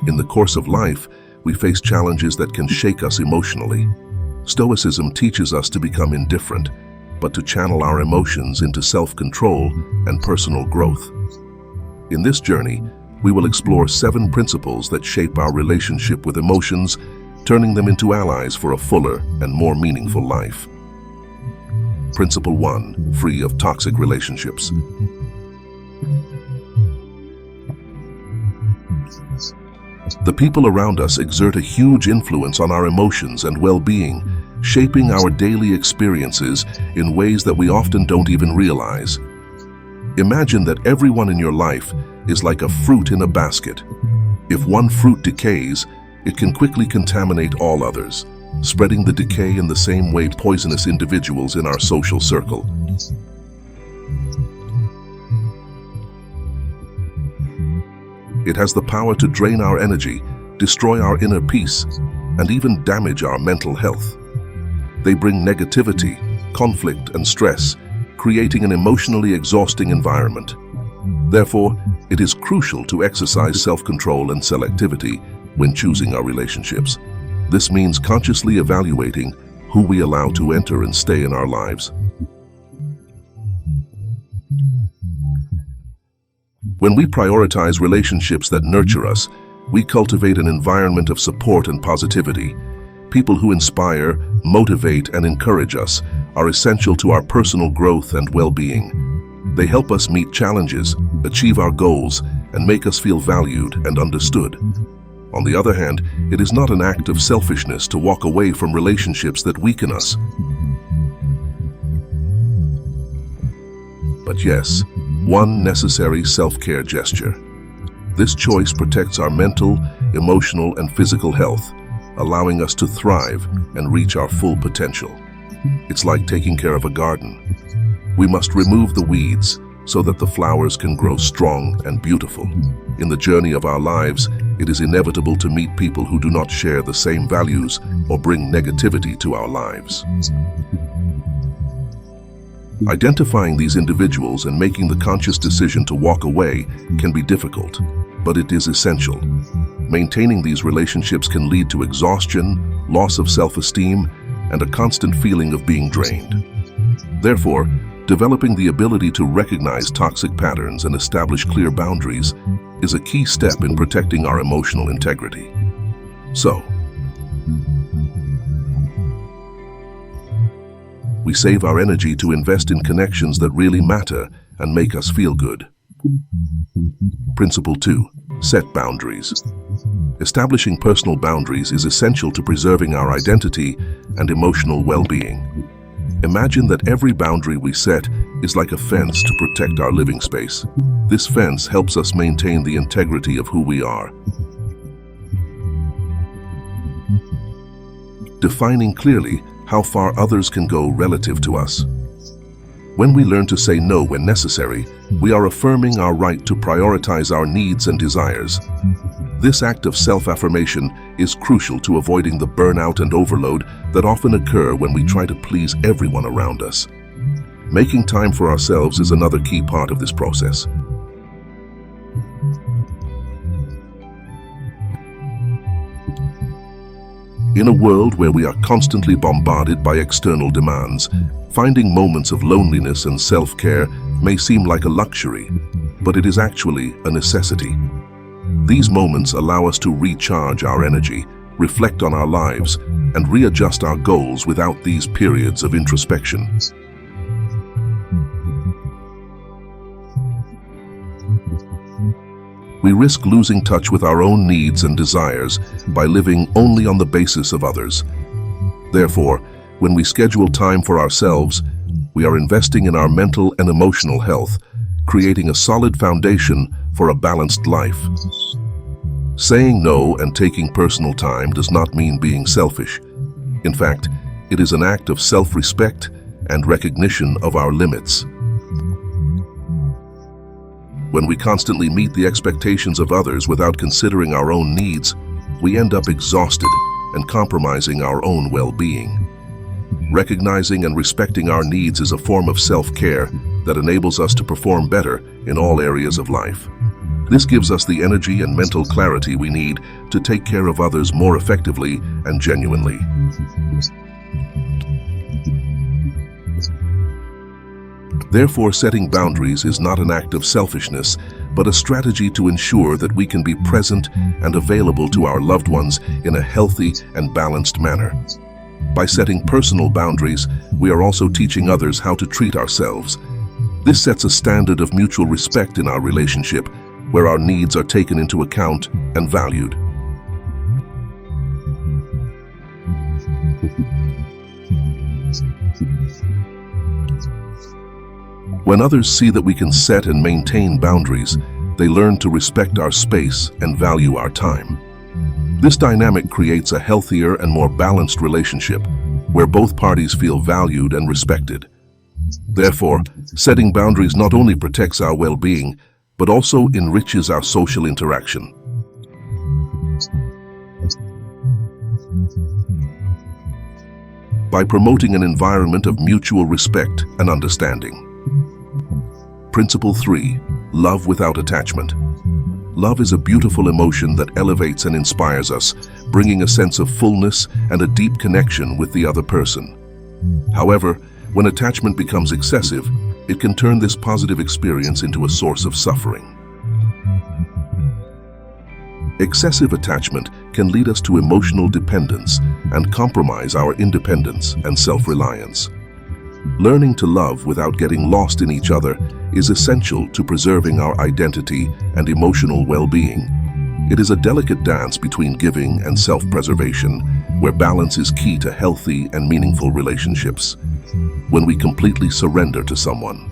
In the course of life, we face challenges that can shake us emotionally. Stoicism teaches us to become indifferent, but to channel our emotions into self-control and personal growth. In this journey, we will explore 7 principles that shape our relationship with emotions, turning them into allies for a fuller and more meaningful life. Principle 1. Free of toxic relationships. The people around us exert a huge influence on our emotions and well-being, shaping our daily experiences in ways that we often don't even realize. Imagine that everyone in your life is like a fruit in a basket. If one fruit decays, it can quickly contaminate all others, spreading the decay in the same way poisonous individuals in our social circle. It has the power to drain our energy, destroy our inner peace, and even damage our mental health. They bring negativity, conflict, and stress, creating an emotionally exhausting environment. Therefore, it is crucial to exercise self-control and selectivity when choosing our relationships. This means consciously evaluating who we allow to enter and stay in our lives. When we prioritize relationships that nurture us, we cultivate an environment of support and positivity. People who inspire, motivate, and encourage us are essential to our personal growth and well-being. They help us meet challenges, achieve our goals, and make us feel valued and understood. On the other hand, it is not an act of selfishness to walk away from relationships that weaken us. But yes, one necessary self-care gesture. This choice protects our mental, emotional, and physical health, allowing us to thrive and reach our full potential. It's like taking care of a garden. We must remove the weeds so that the flowers can grow strong and beautiful. In the journey of our lives, it is inevitable to meet people who do not share the same values or bring negativity to our lives. Identifying these individuals and making the conscious decision to walk away can be difficult, but it is essential. Maintaining these relationships can lead to exhaustion, loss of self-esteem, and a constant feeling of being drained. Therefore, developing the ability to recognize toxic patterns and establish clear boundaries is a key step in protecting our emotional integrity. So, we save our energy to invest in connections that really matter and make us feel good. Principle 2. Set boundaries. Establishing personal boundaries is essential to preserving our identity and emotional well-being. Imagine that every boundary we set is like a fence to protect our living space. This fence helps us maintain the integrity of who we are. Defining clearly how far others can go relative to us. When we learn to say no when necessary, we are affirming our right to prioritize our needs and desires. This act of self-affirmation is crucial to avoiding the burnout and overload that often occur when we try to please everyone around us. Making time for ourselves is another key part of this process. In a world where we are constantly bombarded by external demands, finding moments of loneliness and self-care may seem like a luxury, but it is actually a necessity. These moments allow us to recharge our energy, reflect on our lives, and readjust our goals without these periods of introspection. We risk losing touch with our own needs and desires by living only on the basis of others. Therefore, when we schedule time for ourselves, we are investing in our mental and emotional health, creating a solid foundation for a balanced life. Saying no and taking personal time does not mean being selfish. In fact, it is an act of self-respect and recognition of our limits. When we constantly meet the expectations of others without considering our own needs, we end up exhausted and compromising our own well-being. Recognizing and respecting our needs is a form of self-care that enables us to perform better in all areas of life. This gives us the energy and mental clarity we need to take care of others more effectively and genuinely. Therefore, setting boundaries is not an act of selfishness, but a strategy to ensure that we can be present and available to our loved ones in a healthy and balanced manner. By setting personal boundaries, we are also teaching others how to treat ourselves. This sets a standard of mutual respect in our relationship, where our needs are taken into account and valued. When others see that we can set and maintain boundaries, they learn to respect our space and value our time. This dynamic creates a healthier and more balanced relationship, where both parties feel valued and respected. Therefore, setting boundaries not only protects our well-being, but also enriches our social interaction. By promoting an environment of mutual respect and understanding. Principle 3. Love without attachment. Love is a beautiful emotion that elevates and inspires us, bringing a sense of fullness and a deep connection with the other person. However, when attachment becomes excessive, it can turn this positive experience into a source of suffering. Excessive attachment can lead us to emotional dependence and compromise our independence and self-reliance. Learning to love without getting lost in each other is essential to preserving our identity and emotional well-being. It is a delicate dance between giving and self-preservation, where balance is key to healthy and meaningful relationships. When we completely surrender to someone.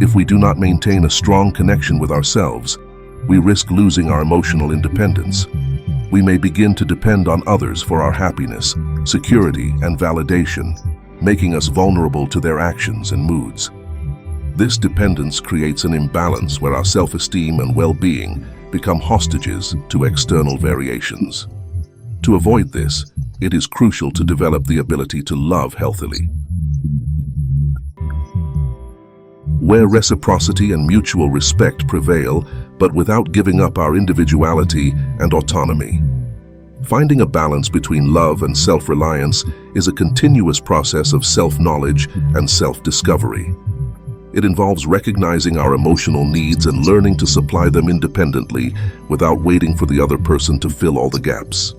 If we do not maintain a strong connection with ourselves, we risk losing our emotional independence. We may begin to depend on others for our happiness, security, and validation, making us vulnerable to their actions and moods. This dependence creates an imbalance where our self-esteem and well-being become hostages to external variations. To avoid this, it is crucial to develop the ability to love healthily. Where reciprocity and mutual respect prevail, but without giving up our individuality and autonomy. Finding a balance between love and self-reliance is a continuous process of self-knowledge and self-discovery. It involves recognizing our emotional needs and learning to supply them independently without waiting for the other person to fill all the gaps.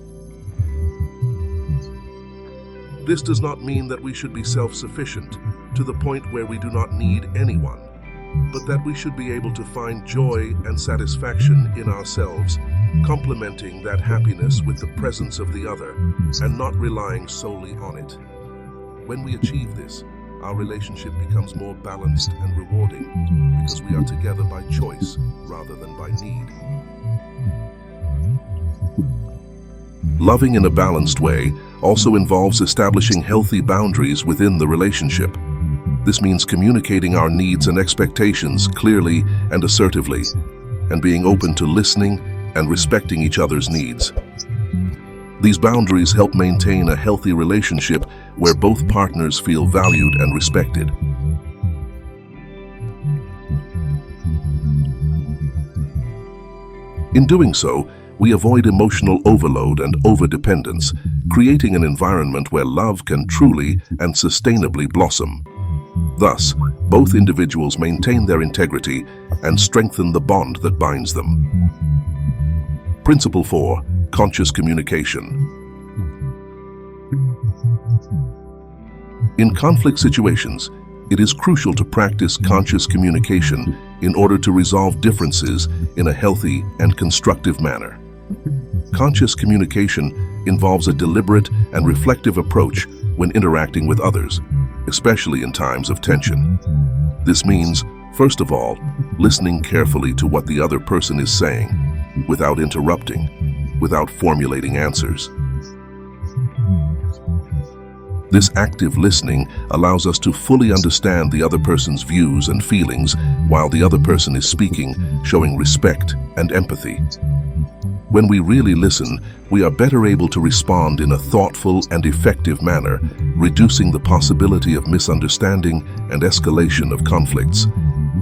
This does not mean that we should be self-sufficient to the point where we do not need anyone, but that we should be able to find joy and satisfaction in ourselves, complementing that happiness with the presence of the other and not relying solely on it. When we achieve this, our relationship becomes more balanced and rewarding because we are together by choice rather than by need. Loving in a balanced way also involves establishing healthy boundaries within the relationship. This means communicating our needs and expectations clearly and assertively, and being open to listening and respecting each other's needs. These boundaries help maintain a healthy relationship where both partners feel valued and respected. In doing so, we avoid emotional overload and overdependence, creating an environment where love can truly and sustainably blossom. Thus, both individuals maintain their integrity and strengthen the bond that binds them. Principle 4. Conscious communication. In conflict situations, it is crucial to practice conscious communication in order to resolve differences in a healthy and constructive manner. Conscious communication involves a deliberate and reflective approach when interacting with others, especially in times of tension. This means, first of all, listening carefully to what the other person is saying, without interrupting, without formulating answers. This active listening allows us to fully understand the other person's views and feelings while the other person is speaking, showing respect and empathy. When we really listen, we are better able to respond in a thoughtful and effective manner, reducing the possibility of misunderstanding and escalation of conflicts.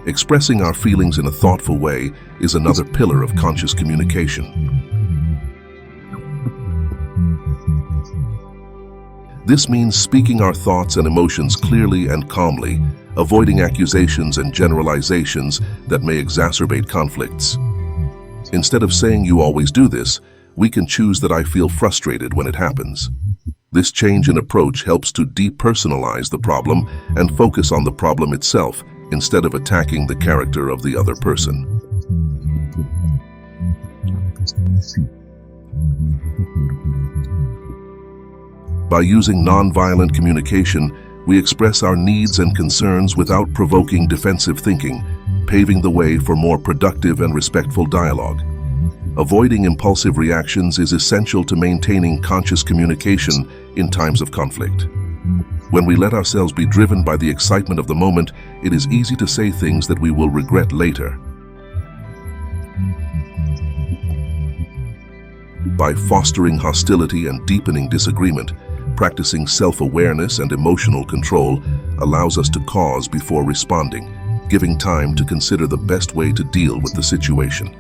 Expressing our feelings in a thoughtful way is another pillar of conscious communication. This means speaking our thoughts and emotions clearly and calmly, avoiding accusations and generalizations that may exacerbate conflicts. Instead of saying "you always do this," we can choose that "I feel frustrated when it happens." This change in approach helps to depersonalize the problem and focus on the problem itself instead of attacking the character of the other person. By using nonviolent communication, we express our needs and concerns without provoking defensive thinking, paving the way for more productive and respectful dialogue. Avoiding impulsive reactions is essential to maintaining conscious communication in times of conflict. When we let ourselves be driven by the excitement of the moment, it is easy to say things that we will regret later. By fostering hostility and deepening disagreement, practicing self-awareness and emotional control allows us to pause before responding, giving time to consider the best way to deal with the situation.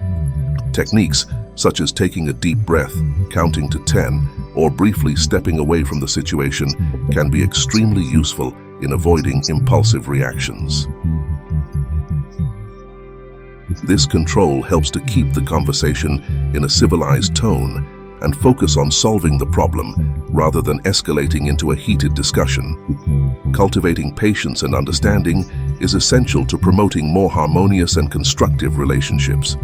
Techniques such as taking a deep breath, counting to 10, or briefly stepping away from the situation can be extremely useful in avoiding impulsive reactions. This control helps to keep the conversation in a civilized tone and focus on solving the problem rather than escalating into a heated discussion. Cultivating patience and understanding is essential to promoting more harmonious and constructive relationships.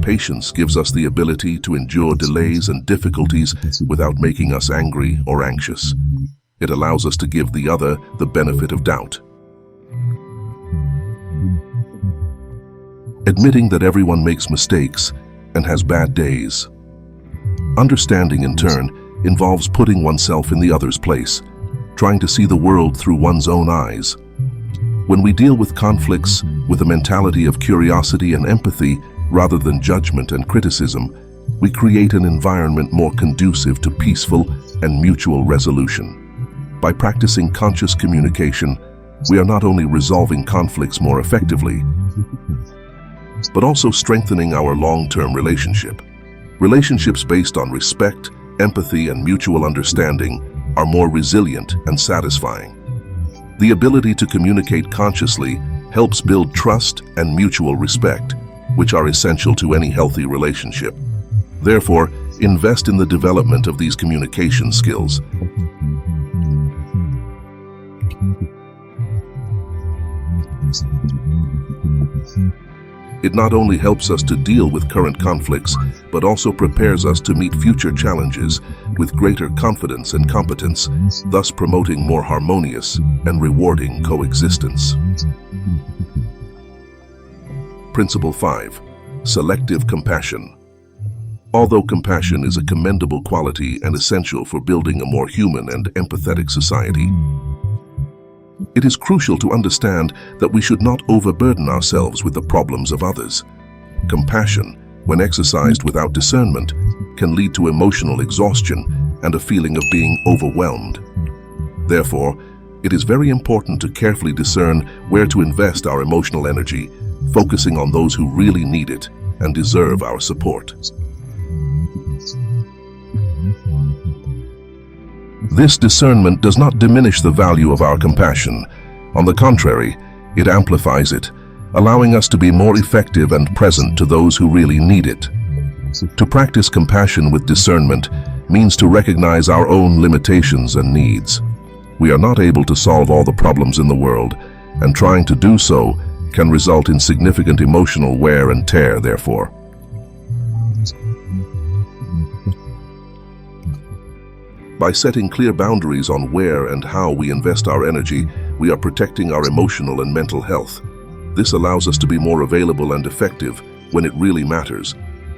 Patience gives us the ability to endure delays and difficulties without making us angry or anxious. It allows us to give the other the benefit of doubt. Admitting that everyone makes mistakes and has bad days. Understanding, in turn, involves putting oneself in the other's place, trying to see the world through one's own eyes. When we deal with conflicts with a mentality of curiosity and empathy rather than judgment and criticism, we create an environment more conducive to peaceful and mutual resolution. By practicing conscious communication, we are not only resolving conflicts more effectively, but also strengthening our long-term relationship. Relationships based on respect, empathy, and mutual understanding are more resilient and satisfying. The ability to communicate consciously helps build trust and mutual respect, which are essential to any healthy relationship. Therefore, invest in the development of these communication skills. It not only helps us to deal with current conflicts, but also prepares us to meet future challenges with greater confidence and competence, thus promoting more harmonious and rewarding coexistence. Principle 5. Selective compassion. Although compassion is a commendable quality and essential for building a more human and empathetic society, it is crucial to understand that we should not overburden ourselves with the problems of others. Compassion, when exercised without discernment, can lead to emotional exhaustion and a feeling of being overwhelmed. Therefore, it is very important to carefully discern where to invest our emotional energy, focusing on those who really need it and deserve our support. This discernment does not diminish the value of our compassion. On the contrary, it amplifies it, allowing us to be more effective and present to those who really need it. To practice compassion with discernment means to recognize our own limitations and needs. We are not able to solve all the problems in the world, and trying to do so can result in significant emotional wear and tear, therefore. By setting clear boundaries on where and how we invest our energy, we are protecting our emotional and mental health. This allows us to be more available and effective when it really matters.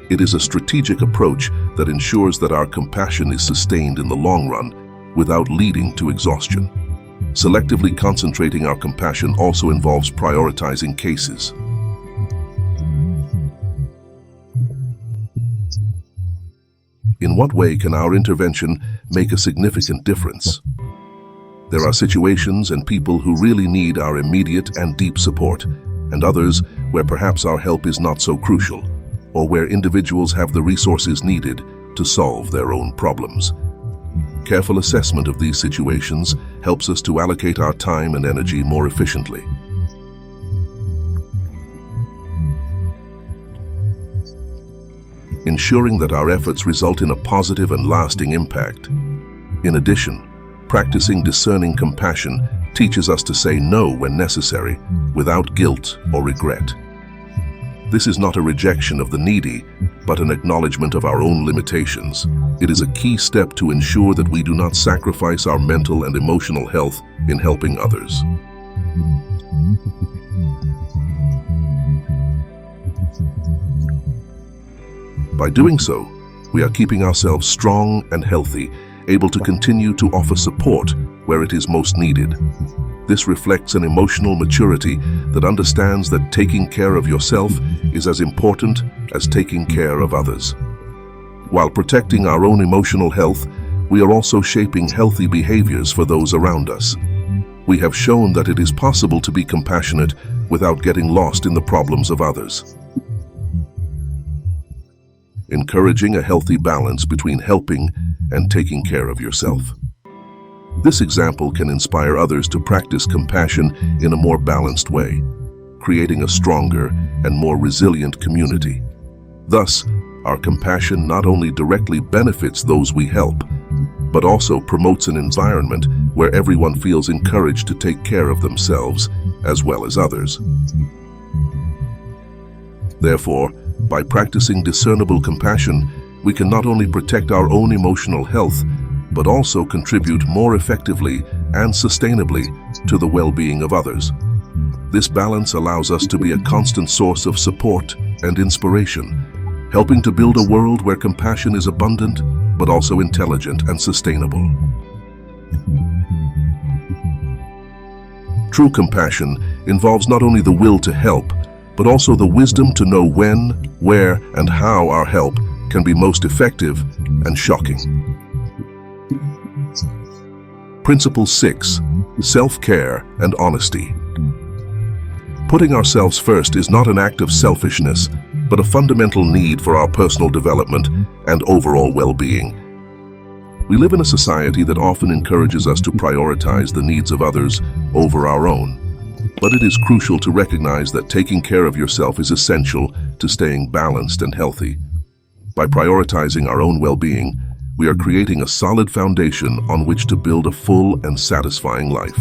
It is a strategic approach that ensures that our compassion is sustained in the long run without leading to exhaustion. Selectively concentrating our compassion also involves prioritizing cases. In what way can our intervention make a significant difference? There are situations and people who really need our immediate and deep support, and others where perhaps our help is not so crucial, or where individuals have the resources needed to solve their own problems. Careful assessment of these situations helps us to allocate our time and energy more efficiently. Ensuring that our efforts result in a positive and lasting impact. In addition, practicing discerning compassion teaches us to say no when necessary, without guilt or regret. This is not a rejection of the needy, but an acknowledgement of our own limitations. It is a key step to ensure that we do not sacrifice our mental and emotional health in helping others. By doing so, we are keeping ourselves strong and healthy, able to continue to offer support where it is most needed. This reflects an emotional maturity that understands that taking care of yourself is as important as taking care of others. While protecting our own emotional health, we are also shaping healthy behaviors for those around us. We have shown that it is possible to be compassionate without getting lost in the problems of others. Encouraging a healthy balance between helping and taking care of yourself. This example can inspire others to practice compassion in a more balanced way, creating a stronger and more resilient community. Thus, our compassion not only directly benefits those we help, but also promotes an environment where everyone feels encouraged to take care of themselves as well as others. Therefore, by practicing discernible compassion, we can not only protect our own emotional health, but also contribute more effectively and sustainably to the well-being of others. This balance allows us to be a constant source of support and inspiration, helping to build a world where compassion is abundant, but also intelligent and sustainable. True compassion involves not only the will to help, but also the wisdom to know when, where, and how our help can be most effective and shocking. Principle 6. Self-care and honesty. Putting ourselves first is not an act of selfishness, but a fundamental need for our personal development and overall well-being. We live in a society that often encourages us to prioritize the needs of others over our own. But it is crucial to recognize that taking care of yourself is essential to staying balanced and healthy. By prioritizing our own well-being, we are creating a solid foundation on which to build a full and satisfying life.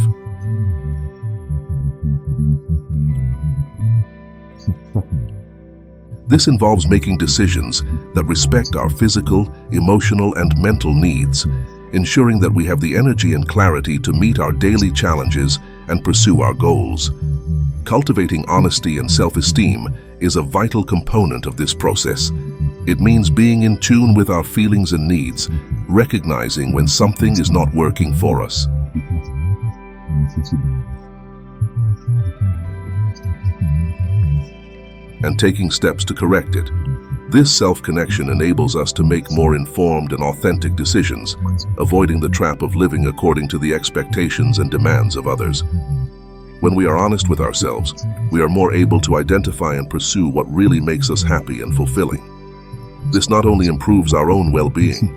This involves making decisions that respect our physical, emotional, and mental needs, ensuring that we have the energy and clarity to meet our daily challenges and pursue our goals. Cultivating honesty and self-esteem is a vital component of this process. It means being in tune with our feelings and needs, recognizing when something is not working for us. And taking steps to correct it. This self-connection enables us to make more informed and authentic decisions, avoiding the trap of living according to the expectations and demands of others. When we are honest with ourselves, we are more able to identify and pursue what really makes us happy and fulfilling. This not only improves our own well-being,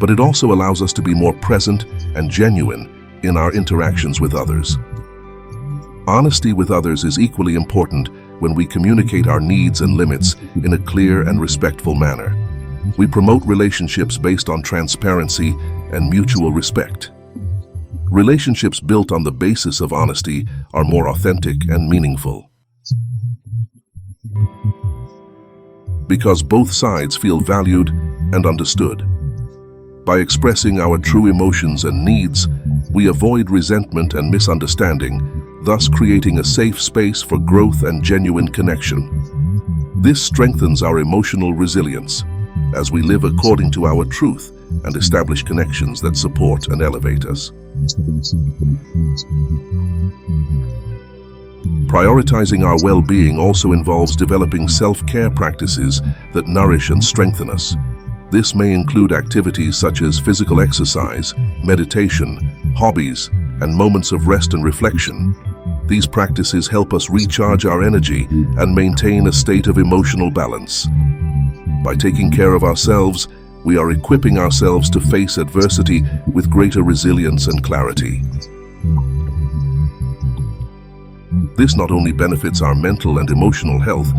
but it also allows us to be more present and genuine in our interactions with others. Honesty with others is equally important when we communicate our needs and limits in a clear and respectful manner. We promote relationships based on transparency and mutual respect. Relationships built on the basis of honesty are more authentic and meaningful, because both sides feel valued and understood. By expressing our true emotions and needs, we avoid resentment and misunderstanding, thus creating a safe space for growth and genuine connection. This strengthens our emotional resilience as we live according to our truth and establish connections that support and elevate us. Prioritizing our well-being also involves developing self-care practices that nourish and strengthen us. This may include activities such as physical exercise, meditation, hobbies, and moments of rest and reflection. These practices help us recharge our energy and maintain a state of emotional balance. By taking care of ourselves, we are equipping ourselves to face adversity with greater resilience and clarity. This not only benefits our mental and emotional health,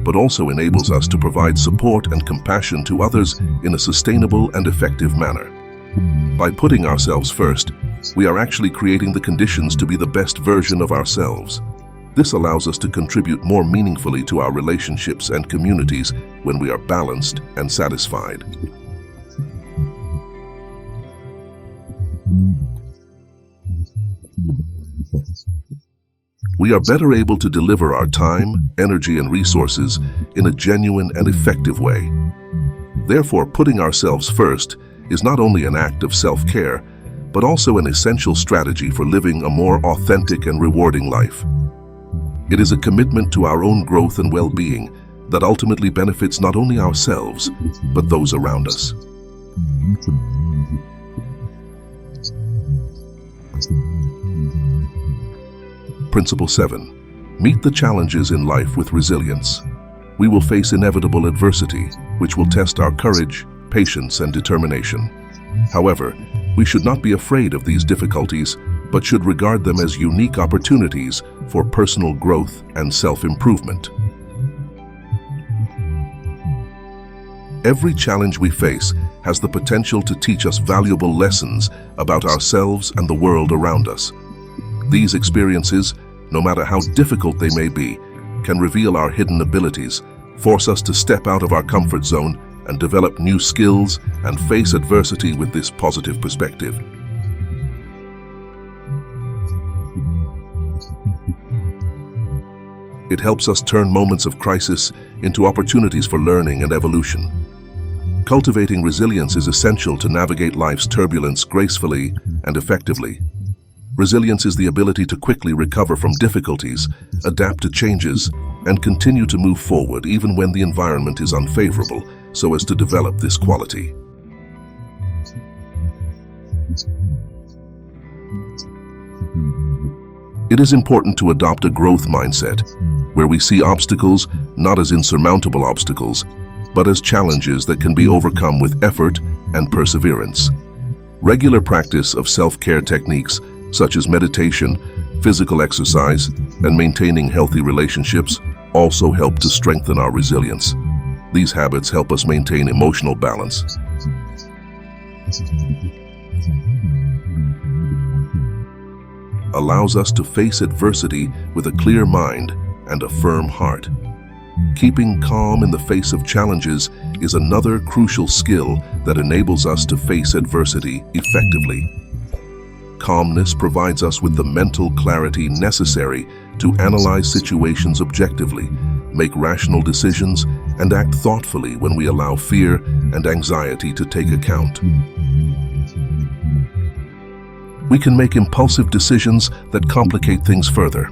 but also enables us to provide support and compassion to others in a sustainable and effective manner. By putting ourselves first, we are actually creating the conditions to be the best version of ourselves. This allows us to contribute more meaningfully to our relationships and communities when we are balanced and satisfied. We are better able to deliver our time, energy, and resources in a genuine and effective way. Therefore, putting ourselves first is not only an act of self-care, but also an essential strategy for living a more authentic and rewarding life. It is a commitment to our own growth and well-being that ultimately benefits not only ourselves, but those around us. Principle 7. Meet the challenges in life with resilience. We will face inevitable adversity, which will test our courage, patience, and determination. However, we should not be afraid of these difficulties, but should regard them as unique opportunities for personal growth and self-improvement. Every challenge we face has the potential to teach us valuable lessons about ourselves and the world around us. These experiences, no matter how difficult they may be, can reveal our hidden abilities, force us to step out of our comfort zone, and develop new skills and face adversity with this positive perspective. It helps us turn moments of crisis into opportunities for learning and evolution. Cultivating resilience is essential to navigate life's turbulence gracefully and effectively. Resilience is the ability to quickly recover from difficulties, adapt to changes, and continue to move forward even when the environment is unfavorable, so as to develop this quality. It is important to adopt a growth mindset, where we see obstacles not as insurmountable obstacles, but as challenges that can be overcome with effort and perseverance. Regular practice of self-care techniques such as meditation, physical exercise, and maintaining healthy relationships also help to strengthen our resilience. These habits help us maintain emotional balance. Allows us to face adversity with a clear mind and a firm heart. Keeping calm in the face of challenges is another crucial skill that enables us to face adversity effectively. Calmness provides us with the mental clarity necessary to analyze situations objectively, make rational decisions, and act thoughtfully when we allow fear and anxiety to take account. We can make impulsive decisions that complicate things further.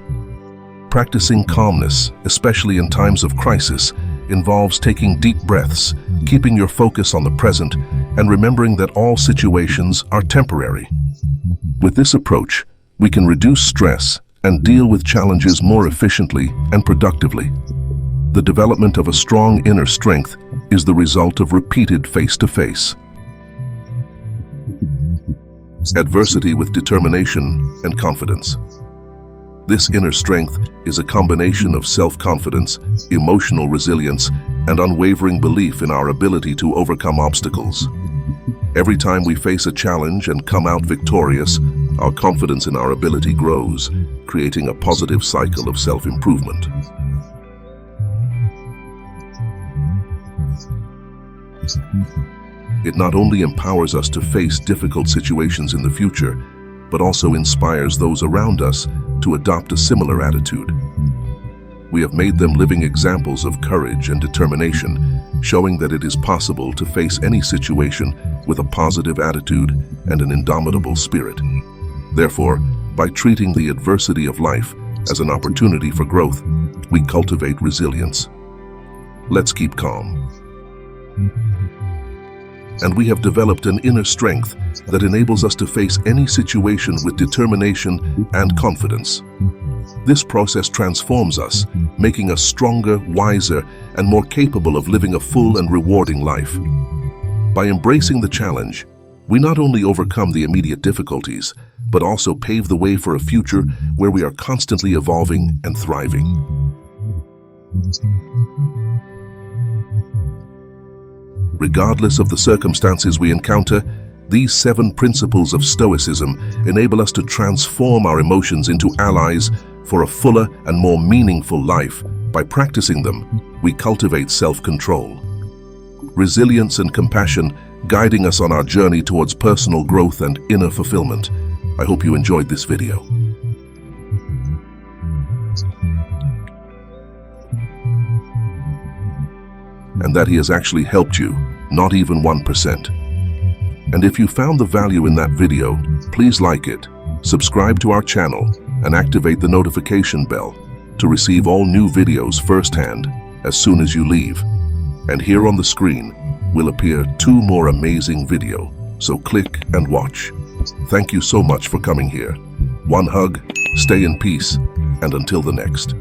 Practicing calmness, especially in times of crisis, involves taking deep breaths, keeping your focus on the present, and remembering that all situations are temporary. With this approach, we can reduce stress and deal with challenges more efficiently and productively. The development of a strong inner strength is the result of repeated face-to-face adversity with determination and confidence. This inner strength is a combination of self-confidence, emotional resilience, and unwavering belief in our ability to overcome obstacles. Every time we face a challenge and come out victorious, our confidence in our ability grows, creating a positive cycle of self-improvement. It not only empowers us to face difficult situations in the future, but also inspires those around us to adopt a similar attitude. We have made them living examples of courage and determination, showing that it is possible to face any situation with a positive attitude and an indomitable spirit. Therefore, by treating the adversity of life as an opportunity for growth, we cultivate resilience. Let's keep calm. And we have developed an inner strength that enables us to face any situation with determination and confidence. This process transforms us, making us stronger, wiser, and more capable of living a full and rewarding life. By embracing the challenge, we not only overcome the immediate difficulties, but also pave the way for a future where we are constantly evolving and thriving. Regardless of the circumstances we encounter, these 7 principles of Stoicism enable us to transform our emotions into allies for a fuller and more meaningful life. By practicing them, we cultivate self-control, resilience, and compassion, guiding us on our journey towards personal growth and inner fulfillment. I hope you enjoyed this video. And that he has actually helped you, not even 1%. And if you found the value in that video, please like it, subscribe to our channel, and activate the notification bell to receive all new videos firsthand as soon as you leave. And here on the screen will appear 2 more amazing videos, so click and watch. Thank you so much for coming here. One hug, stay in peace, and until the next.